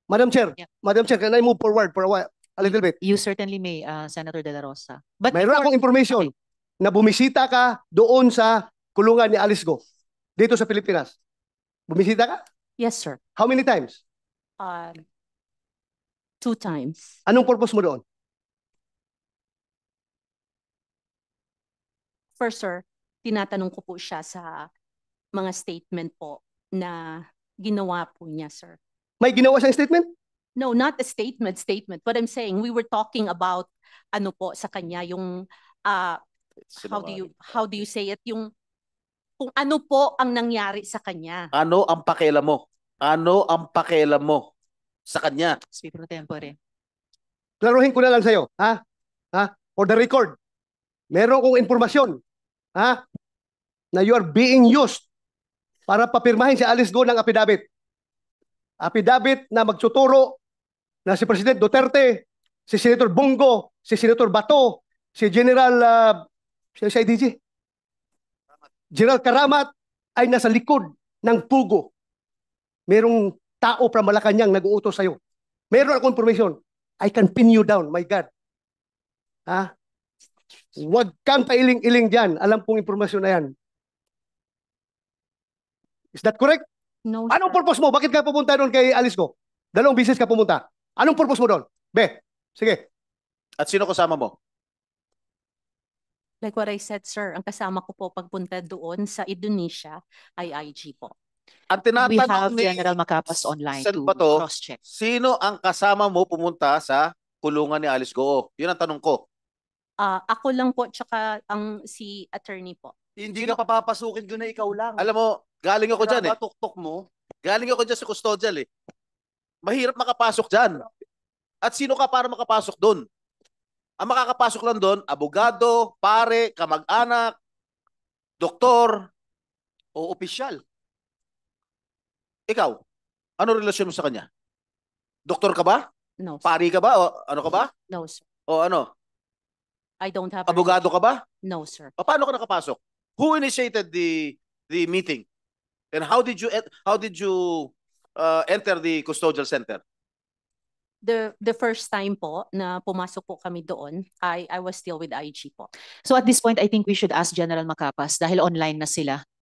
Madam Chair, Yeah. Madam Chair, can I move forward for a little bit? You certainly may, Senator De La Rosa. But Mayroon before, akong information na bumisita ka doon sa kulungan ni Alice Go dito sa Pilipinas. Bumisita ka? yes, sir. How many times? 2 times. Anong purpose mo doon? First, sir, tinatanong ko po siya sa mga statement po na ginawa po niya, sir. May ginawa siyang statement? No, not a statement. What I'm saying, we were talking about ano po sa kanya yung how do you say it, yung kung ano po ang nangyari sa kanya. Ano ang pakialam mo? Ano ang pakialam mo sa kanya? Speaker pro tempore. Klaruhin ko na lang sa'yo. Ha? For the record, meron kong informasyon na you are being used para papirmahin si Alice Go ng affidavit. Affidavit na magtuturo na si President Duterte, si Senator Bongo, si Senator Bato, si General si IDG, General Karamat ay nasa likod ng pugo. Merong tao from Malacanang nag-uutos sa'yo. Meron akong information. I can pin you down, my God. Huwag kang pailing-iling dyan. Alam kong informasyon na yan. Is that correct? No, Anong sir. purpose mo? Bakit ka pupunta doon kay Alice Go? Dalawang business ka pumunta. Anong purpose mo doon? Be, sige. At sino kasama mo? Like what I said, sir, ang kasama ko po pagpunta doon sa Indonesia ay IG po. Ang We have tinatanong ni General Macapas online Sen. to Bato, cross-check. sino ang kasama mo pumunta sa kulungan ni Alice Go? Yun ang tanong ko. Ako lang po, tsaka si attorney po. Hindi ka papapasukin doon na ikaw lang. Alam mo, galing ako dyan eh. Tuktok mo. Galing ako dyan sa custodial eh. Mahirap makapasok dyan. At sino ka para makapasok doon? Ang makakapasok lang doon, abogado, pare, kamag-anak, doktor. O opisyal. Ikaw, ano relasyon mo sa kanya? Doktor ka ba? No, sir. Pari ka ba? O ano ka ba? No, sir. O ano? I don't have a Abogado ka ba? No, sir. O paano ka nakapasok? Who initiated the meeting? And how did you enter the custodial center? The first time po na pumasok po kami doon, I was still with IG po. So at this point, I think we should ask General Macapas dahil online na sila.